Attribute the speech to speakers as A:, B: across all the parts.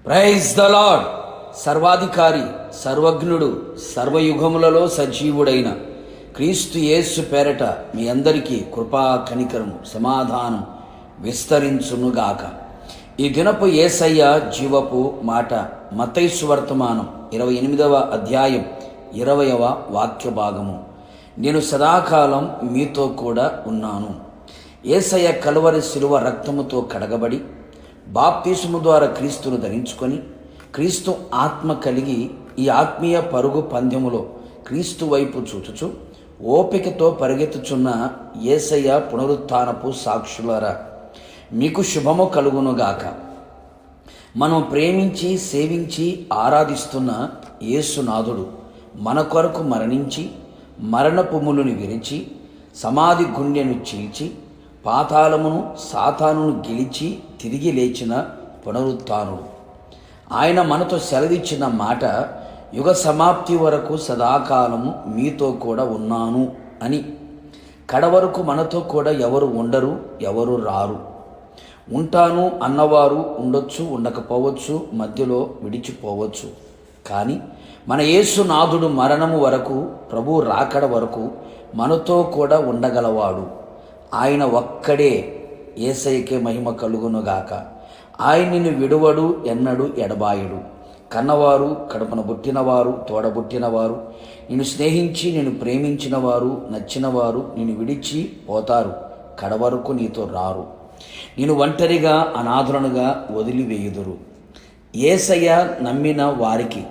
A: Praise the lord. సర్వాధికారి, సర్వజ్ఞుడు, సర్వయుగములలో సజీవుడైన క్రీస్తు యేసు పేరట మీ అందరికీ కృపా కనికరము సమాధానం విస్తరించునుగాక. ఈ దినపు యేసయ్య జీవపు మాట మత్తయి సువార్తమానం 28వ అధ్యాయం 20వ వాక్య భాగము. నేను సదాకాలం మీతో కూడా ఉన్నాను. యేసయ్య కలువరి శిలువ రక్తముతో కడగబడి బాప్తిస్ము ద్వారా క్రీస్తును ధరించుకొని క్రీస్తు ఆత్మ కలిగి ఈ ఆత్మీయ పరుగు పందెములో క్రీస్తు వైపు చూచుచు ఓపికతో పరిగెత్తుచున్న యేసయ్య పునరుత్థానపు సాక్షులారా, మీకు శుభము కలుగునుగాక. మనం ప్రేమించి సేవించి ఆరాధిస్తున్న యేసునాథుడు మన కొరకు మరణించి మరణపు ములుని విరిచి సమాధి గుండెను చీల్చి పాతాళమును సాతానును గెలిచి తిరిగి లేచిన పునరుత్థానుడు. ఆయన మనతో సెలవిచ్చిన మాట, యుగ సమాప్తి వరకు సదాకాలము మీతో కూడా ఉన్నాను అని. కడవరకు మనతో కూడా ఎవరు ఉండరు, ఎవరు రారు. ఉంటాను అన్నవారు ఉండొచ్చు, ఉండకపోవచ్చు, మధ్యలో విడిచిపోవచ్చు. కానీ మన యేసునాథుడు మరణము వరకు, ప్రభు రాకడ వరకు మనతో కూడా ఉండగలవాడు. ఆయన ఒక్కడే. యేసయ్యకే మహిమ కలుగునుగాక. ఆయన నిన్ను విడువడు, ఎన్నడు ఎడబాయుడు. కన్నవారు, కడుపున పుట్టినవారు, తోడబుట్టినవారు, నిన్ను స్నేహించి నిన్ను ప్రేమించిన వారు, నచ్చినవారు నిన్ను విడిచి పోతారు, కడవరకు నీతో రారు. నేను ఒంటరిగా అనాథులనుగా వదిలివేయుదురు. యేసయ్య నమ్మిన వారికి,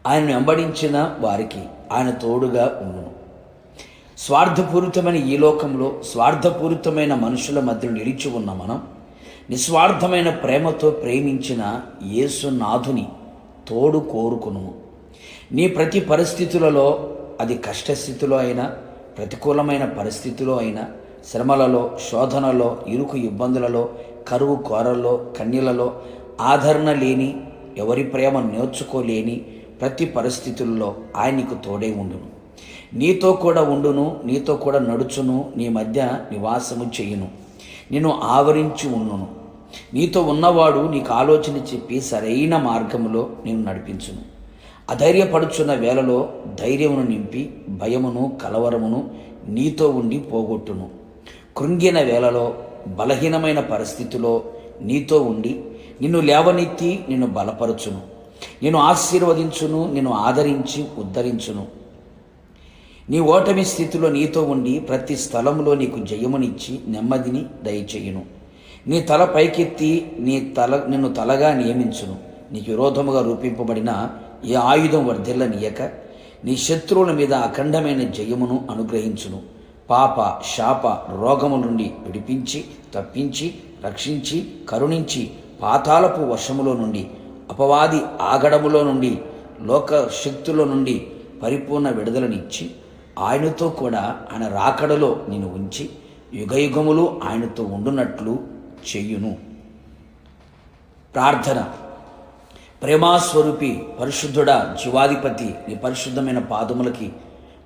A: ఆయన వెంబడించిన వారికి ఆయన తోడుగా ఉండును. స్వార్థపూరితమైన ఈ లోకంలో స్వార్థపూరితమైన మనుషుల మధ్య నిలిచి ఉన్న మనం నిస్వార్థమైన ప్రేమతో ప్రేమించిన యేసునాథుని తోడు కోరుకును. నీ ప్రతి పరిస్థితులలో, అది కష్టస్థితిలో అయినా, ప్రతికూలమైన పరిస్థితిలో అయినా, శ్రమలలో, శోధనలో, ఇరుకు ఇబ్బందులలో, కరువు కోరల్లో, కన్నీళ్లలో, ఆదరణ లేని, ఎవరి ప్రేమ నేర్చుకోలేని ప్రతి పరిస్థితుల్లో ఆయన నీకు తోడే ఉండును. నీతో కూడా ఉండును, నీతో కూడా నడుచును, నీ మధ్య నివాసము చేయును, నిన్ను ఆవరించి ఉండును. నీతో ఉన్నవాడు నీకు ఆలోచన చెప్పి సరైన మార్గములో నేను నడిపించును. అధైర్యపడుచున్న వేళలో ధైర్యమును నింపి భయమును కలవరమును నీతో ఉండి పోగొట్టును. కృంగిన వేళలో, బలహీనమైన పరిస్థితిలో నీతో ఉండి నిన్ను లేవనెత్తి నిన్ను బలపరచును, నిన్ను ఆశీర్వదించును, నిన్ను ఆదరించి ఉద్ధరించును. నీ ఓటమి స్థితిలో నీతో ఉండి ప్రతి స్థలంలో నీకు జయమునిచ్చి నెమ్మదిని దయచేయును. నీ తల పైకెత్తి నిన్ను తలగా నియమించును. నీకు విరోధముగా రూపింపబడిన ఏ ఆయుధం వర్ధిల్లనీయక నీ శత్రువుల మీద అఖండమైన జయమును అనుగ్రహించును. పాప శాప రోగము నుండి విడిపించి తప్పించి రక్షించి కరుణించి పాతాళపు వశములో నుండి, అపవాది ఆగడములో నుండి, లోక శక్తుల నుండి పరిపూర్ణ విడుదలనిచ్చి ఆయనతో కూడా ఆయన రాకడలో నిన్ను ఉంచి యుగయుగములు ఆయనతో ఉండునట్లు చెయ్యును. ప్రార్థన. ప్రేమాస్వరూపి పరిశుద్ధుడా, జీవాధిపతి, నీ పరిశుద్ధమైన పాదములకి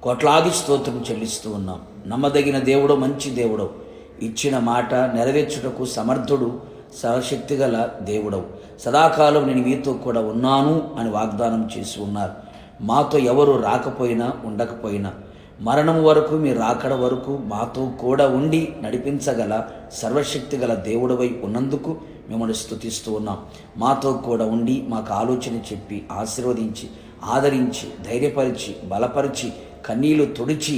A: కోట్లాది స్తోత్రం చెల్లిస్తూ ఉన్నాం. నమ్మదగిన దేవుడో, మంచి దేవుడో, ఇచ్చిన మాట నెరవేర్చుటకు సమర్థుడు, సర్వశక్తి గల దేవుడవు. సదాకాలం నేను మీతో కూడా ఉన్నాను అని వాగ్దానం చేసి ఉన్నారు. మాతో ఎవరు రాకపోయినా ఉండకపోయినా మరణం వరకు, మీ రాకడ వరకు మాతో కూడా ఉండి నడిపించగల సర్వశక్తి గల దేవుడవై ఉన్నందుకు మిమ్మల్ని స్తుతిస్తూ ఉన్నాం. మాతో కూడా ఉండి మాకు ఆలోచన చెప్పి ఆశీర్వదించి ఆదరించి ధైర్యపరిచి బలపరిచి కన్నీళ్లు తుడిచి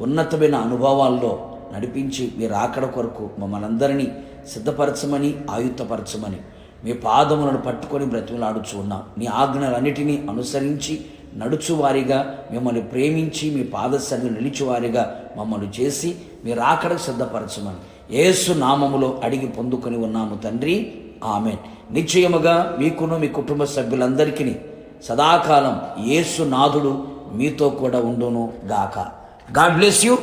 A: ఉన్నతమైన అనుభవాల్లో నడిపించి మీ రాకడ కొరకు మమ్మల్ని అందరినీ సిద్ధపరచమని ఆయుత్తపరచమని మీ పాదములను పట్టుకొని బ్రతిమలాడుచు ఉన్నాం. నీ ఆజ్ఞలన్నిటినీ అనుసరించి నడుచువారిగా, మిమ్మల్ని ప్రేమించి మీ పాదసన్నిధిలో నిలిచేవారిగా మమ్మల్ని చేసి మీ రాకడకు సిద్ధపరచమని యేసు నామములో అడిగి పొందుకొని ఉన్నాము తండ్రి, ఆమేన్. నిశ్చయముగా మీకును మీ కుటుంబ సభ్యులందరికీ సదాకాలం యేసునాథుడు మీతో కూడా ఉండును గాక. God bless you.